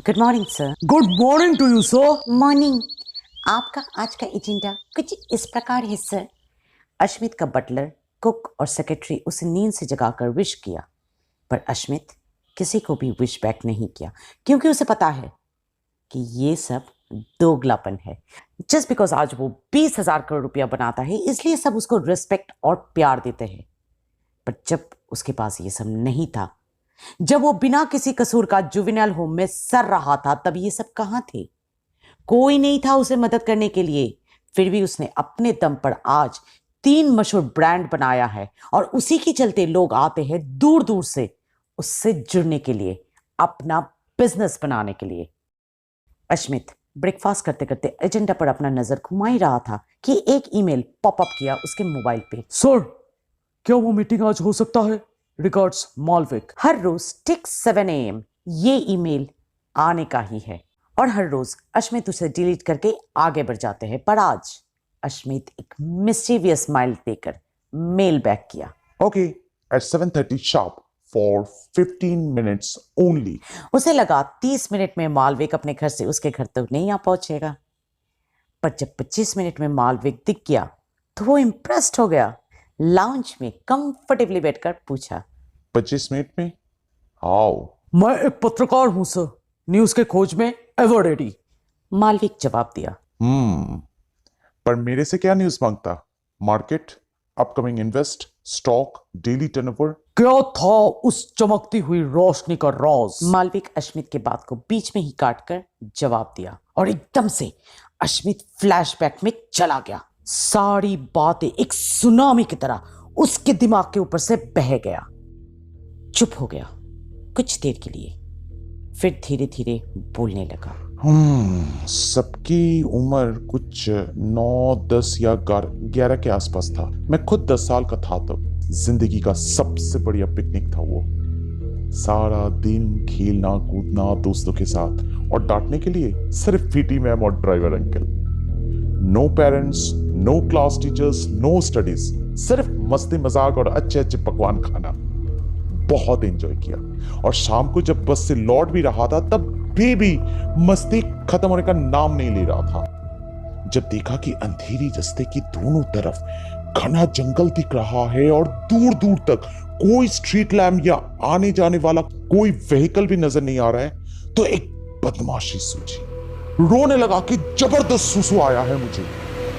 Good morning sir. Good morning to you sir. Morning. आपका आज का एजेंडा कुछ इस प्रकार है सर। अश्मित का बटलर, कुक और सेक्रेटरी उसे नींद से जगाकर विश किया, पर अश्मित किसी को भी विश बैक नहीं किया, क्योंकि उसे पता है कि ये सब दोगलापन है। जस्ट बिकॉज आज वो 20,000 करोड़ रुपया बनाता है, इसलिए सब उसको रिस्पेक्ट और प्यार देते हैं। पर जब उसके पास ये सब नहीं था, जब वो बिना किसी कसूर का जुवेनाइल होम में सड़ रहा था, तब ये सब कहां थे? कोई नहीं था उसे मदद करने के लिए। फिर भी उसने अपने दम पर आज 3 मशहूर ब्रांड बनाया है, और उसी के चलते लोग आते हैं दूर दूर से उससे जुड़ने के लिए, अपना बिजनेस बनाने के लिए। अश्मित ब्रेकफास्ट करते करते एजेंडा पर अपना नजर घुमा ही रहा था कि एक ईमेल पॉपअप किया उसके मोबाइल पे। सर, क्या वो मीटिंग आज हो सकता है? रिगार्ड्स मालविक। हर रोज ठीक 7 AM ये ईमेल आने का ही है, और हर रोज अश्मित उसे डिलीट करके आगे बढ़ जाते हैं। पर आज अश्मित एक मिस्टीरियस स्माइल देकर मेल बैक किया। Okay, at 7:30 sharp for 15 minutes only. उसे लगा 30 मिनट में मालविक अपने घर से उसके घर तक नहीं आ पहुंचेगा, पर जब 25 मिनट में मालविक दिख गया तो वो इम्प्रेस्ड हो गया। लाउंज में कंफर्टेबली बैठकर पूछा, 25 मिनट में? How? मैं एक पत्रकार हूं सर, न्यूज के खोज में एवर रेडी। मालविक जवाब दिया। पर मेरे से क्या न्यूज मांगता? Market, upcoming invest, stock, daily turnover? क्या था उस चमकती हुई रोशनी का राज? मालविक अश्मित के बात को बीच में ही काटकर जवाब दिया, और एकदम से अश्मित फ्लैशबैक में चला गया। सारी बातें एक सुनामी की तरह उसके दिमाग के ऊपर से बह गया। चुप हो गया कुछ देर के लिए, फिर धीरे धीरे बोलने लगा। सबकी उम्र कुछ 9, 10 या 11 के आसपास था। मैं खुद 10 साल का था तब। जिंदगी का सबसे बढ़िया पिकनिक था वो। सारा दिन खेलना कूदना दोस्तों के साथ, और डांटने के लिए सिर्फ पीटी मैम और driver uncle. No parents, no class teachers, no studies, सिर्फ मस्ती मजाक और अच्छे अच्छे पकवान खाना। बहुत एंजॉय किया, और शाम को जब बस से लौट भी रहा था तब भी मस्ती खत्म होने का नाम नहीं ले रहा था। जब देखा कि अंधेरी रास्ते की दोनों तरफ घना जंगल दिख रहा है और दूर दूर तक कोई स्ट्रीट लैम्प या आने जाने वाला कोई व्हीकल भी नजर नहीं आ रहा है, तो एक बदमाशी सूझी। रोने लगा कि जबरदस्त सुसु आया है मुझे।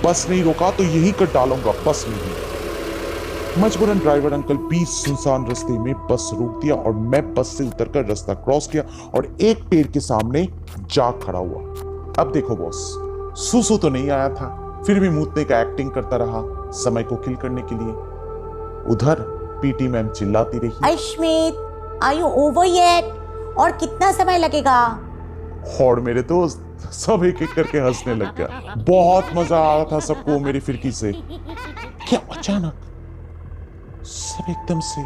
बस नहीं रोका तो यही कर डालूंगा बस में ही। मजबूरन ड्राइवर अंकल 20 सुनसान रास्ते में बस रोक दिया, और मैं बस से उतरकर रास्ता क्रॉस किया और एक पेड़ के सामने जा खड़ा हुआ। अब देखो बॉस, सुसु तो नहीं आया था, फिर भी मूतने का एक्टिंग करता रहा समय को किल करने के लिए। उधर पीटी मैम चिल्लाती रही, Ashmit, are you over yet? और कितना समय लगेगा? और मेरे दोस्त सब एक एक करके हंसने लग गया। बहुत मजा आ रहा था सबको मेरी फिरकी से। क्या अचानक सब एकदम से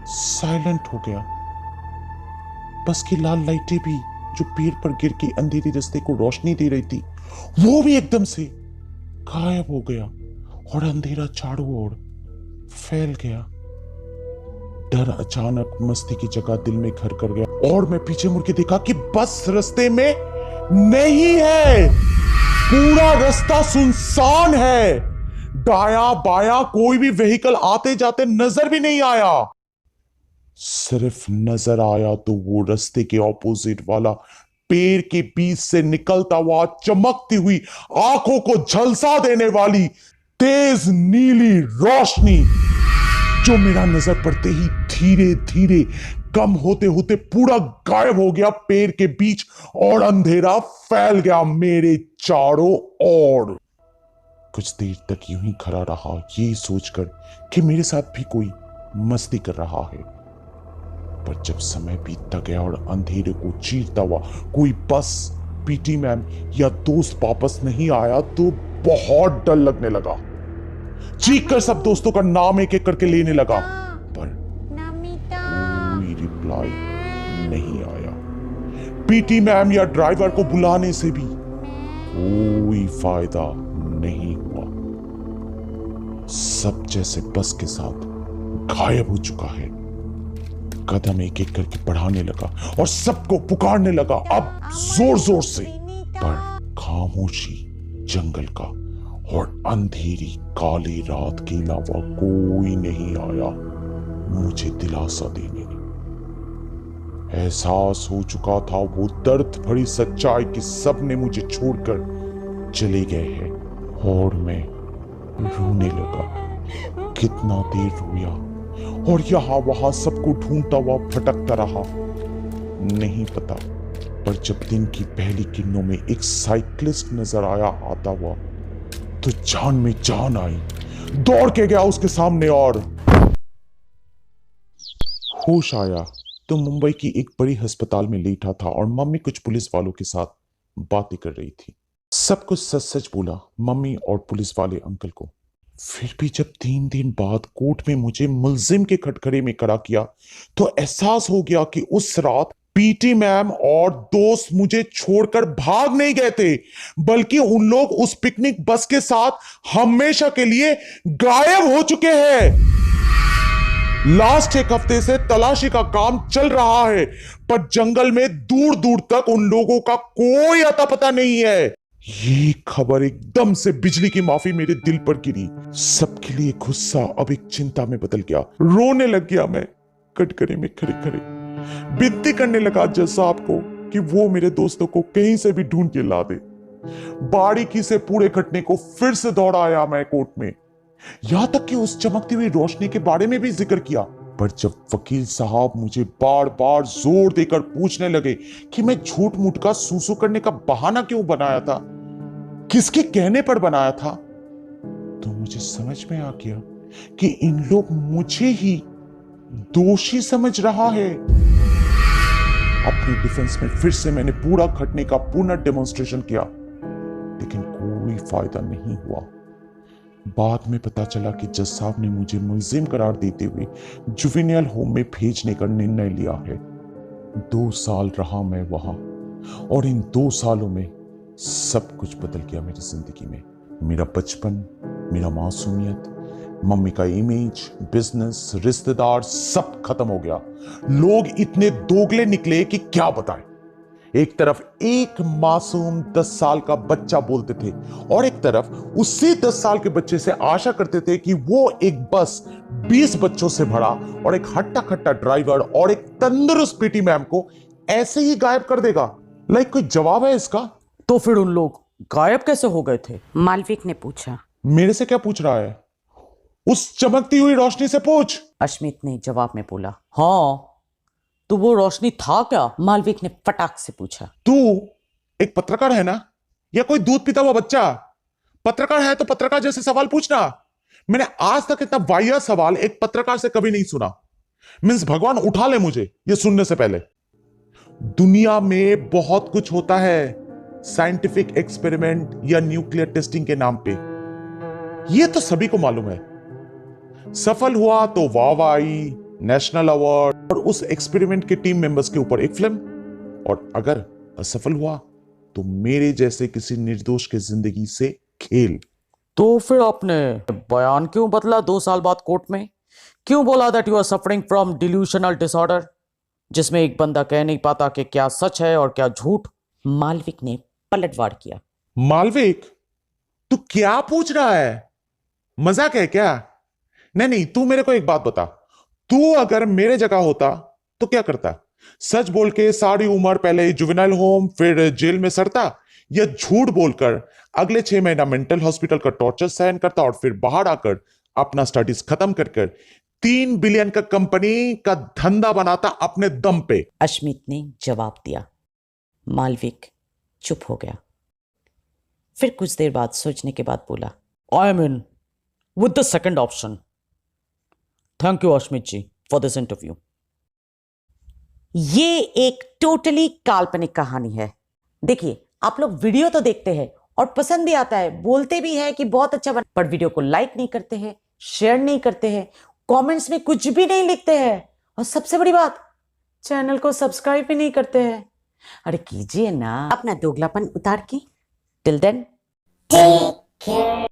साइलेंट हो गया। बस की लाल लाइटें भी जो पेड़ पर गिर के अंधेरे रास्ते को रोशनी दे रही थी, वो भी एकदम से गायब हो गया, और अंधेरा चारों ओर फैल गया। डर अचानक मस्ती की जगह दिल में घर कर गया, और मैं पीछे मुड़ के देखा कि बस रास्ते में नहीं है। पूरा रास्ता सुनसान है। दाया बाया कोई भी व्हीकल आते जाते नजर भी नहीं आया। सिर्फ नजर आया तो वो रास्ते के ऑपोजिट वाला पेड़ के बीच से निकलता हुआ चमकती हुई आंखों को झलसा देने वाली तेज नीली रोशनी, जो मेरा नजर पड़ते ही धीरे धीरे कम होते होते पूरा गायब हो गया पेड़ के बीच, और अंधेरा फैल गया मेरे चारों ओर। कुछ देर तक यूं ही खड़ा रहा, ये सोचकर कि मेरे साथ भी कोई मस्ती कर रहा है। पर जब समय बीतता गया और अंधेरे को चीरता हुआ कोई बस, पीटी मैम या दोस्त वापस नहीं आया, तो बहुत डर लगने लगा। चीख कर सब दोस्तों का नाम एक एक करके लेने लगा, पर कोई रिप्लाई नहीं आया। पीटी मैम या ड्राइवर को बुलाने से भी कोई फायदा नहीं हुआ। सब जैसे बस के साथ गायब हो चुका है। कदम एक एक करके बढ़ाने लगा और सबको पुकारने लगा, अब जोर जोर से। पर खामोशी जंगल का और अंधेरी काली रात के अलावा कोई नहीं आया मुझे दिलासा देने। एहसास हो चुका था वो दर्द भरी सच्चाई कि सब ने मुझे छोड़कर चले गए हैं, और मैं रोने लगा। कितना देर रोया और यहां वहां सबको ढूंढता हुआ भटकता रहा, नहीं पता। पर जब दिन की पहली किरणों में एक साइकिलिस्ट नजर आया आता हुआ, तो जान में जान आई। दौड़ के गया उसके सामने और होश आया तो मुंबई की एक बड़ी अस्पताल में लेटा था और मम्मी कुछ पुलिस वालों के साथ बातें कर रही थी। सब कुछ सच सच बोला मम्मी और पुलिस वाले अंकल को। फिर भी जब 3 दिन बाद कोर्ट में मुझे मुलजिम के कटघरे में खड़ा किया, तो एहसास हो गया कि उस रात पीटी मैम और दोस्त मुझे छोड़कर भाग नहीं गए थे, बल्कि उन लोग उस पिकनिक बस के साथ हमेशा के लिए गायब हो चुके हैं। लास्ट एक हफ्ते से तलाशी का काम चल रहा है, पर जंगल में दूर दूर तक उन लोगों का कोई अता पता नहीं है। ये खबर एकदम से बिजली की माफी मेरे दिल पर गिरी। सबके लिए गुस्सा अब एक चिंता में बदल गया। रोने लग गया मैं कटघरे में खड़े खड़े। विनती करने लगा जज साहब को कि वो मेरे दोस्तों को कहीं से भी ढूंढ के ला दे। बारीकी से पूरे घटने को फिर से दौड़ाया मैं कोर्ट में, यहां तक कि उस चमकती हुई रोशनी के बारे में भी जिक्र किया। पर जब वकील साहब मुझे बार बार जोर देकर पूछने लगे कि मैं झूठ मूठ का सूसू करने का बहाना क्यों बनाया था, किसके कहने पर बनाया था, तो मुझे समझ में आ गया कि इन लोग मुझे ही दोषी समझ रहा है। अपने डिफेंस में फिर से मैंने पूरा घटने का पूर्ण डेमोन्स्ट्रेशन किया, लेकिन कोई फायदा नहीं हुआ। बाद में पता चला कि जज साहब ने मुझे मुलजिम करार देते हुए जुवेनियल होम में भेजने का निर्णय लिया है। 2 साल रहा मैं वहां, और इन 2 सालों में सब कुछ बदल गया मेरी जिंदगी में। मेरा बचपन, मेरा मासूमियत, मम्मी का इमेज, बिजनेस, रिश्तेदार सब खत्म हो गया। लोग इतने दोगले निकले कि क्या बताएं। एक तरफ एक मासूम 10 साल का बच्चा बोलते थे, और एक तरफ उसी 10 साल के बच्चे से आशा करते थे कि वो एक बस 20 बच्चों से भरा और एक हट्टा खट्टा ड्राइवर और एक तंदुरुस्त पीटी मैम को ऐसे ही गायब कर देगा। लाइक कोई जवाब है इसका? तो फिर उन लोग गायब कैसे हो गए थे? मालविक ने पूछा। मेरे से क्या पूछ रहा है? उस चमकती हुई रोशनी से पूछ। अश्मित ने जवाब में बोला। हाँ, तो वो रोशनी था क्या? मालविक ने फटाक से पूछा। तू एक पत्रकार है ना, या कोई दूध पीता हुआ बच्चा? पत्रकार है तो पत्रकार जैसे सवाल पूछना। मैंने आज तक इतना वाहियात सवाल एक पत्रकार से कभी नहीं सुना। मींस भगवान उठा ले मुझे ये सुनने से पहले। दुनिया में बहुत कुछ होता है साइंटिफिक एक्सपेरिमेंट या न्यूक्लियर टेस्टिंग के नाम पे, ये तो सभी को मालूम है। सफल हुआ तो वाह आई, नेशनल अवार्ड और उस एक्सपेरिमेंट के टीम मेंबर्स के ऊपर एक फिल्म, और अगर असफल हुआ तो मेरे जैसे किसी निर्दोष के जिंदगी से खेल। तो फिर आपने बयान क्यों बदला 2 साल बाद कोर्ट में? क्यों बोला that you are suffering from delusional disorder, जिसमें एक बंदा कह नहीं पाता कि क्या सच है और क्या झूठ? मालविक ने पलटवार किया। मालविक, तू क्या पूछ रहा है? मजाक है क्या? नहीं, तू मेरे को एक बात बता, तू अगर मेरे जगह होता तो क्या करता? सच बोल के सारी उम्र पहले जुवेनाइल होम फिर जेल में सड़ता, या झूठ बोलकर अगले 6 महीना मेंटल हॉस्पिटल का टॉर्चर सहन करता और फिर बाहर आकर अपना स्टडीज खत्म कर 3 बिलियन का कंपनी का धंधा बनाता अपने दम पे? अश्मित ने जवाब दिया। मालविक चुप हो गया। फिर कुछ देर बाद सोचने के बाद बोला, I am in with the second option. Thank you Ashmit ji for this interview. ये एक टोटली काल्पनिक कहानी है। देखिए, आप लोग वीडियो तो देखते हैं और पसंद भी आता है, बोलते भी हैं कि बहुत अच्छा बना, पर वीडियो को लाइक नहीं करते हैं, शेयर नहीं करते हैं, कमेंट्स में कुछ भी नहीं लिखते हैं, और सबसे बड़ी बात, चैनल को सब्सक्राइब भी नहीं करते हैं। अरे कीजिए ना अपना दोगलापन उतार के। Till then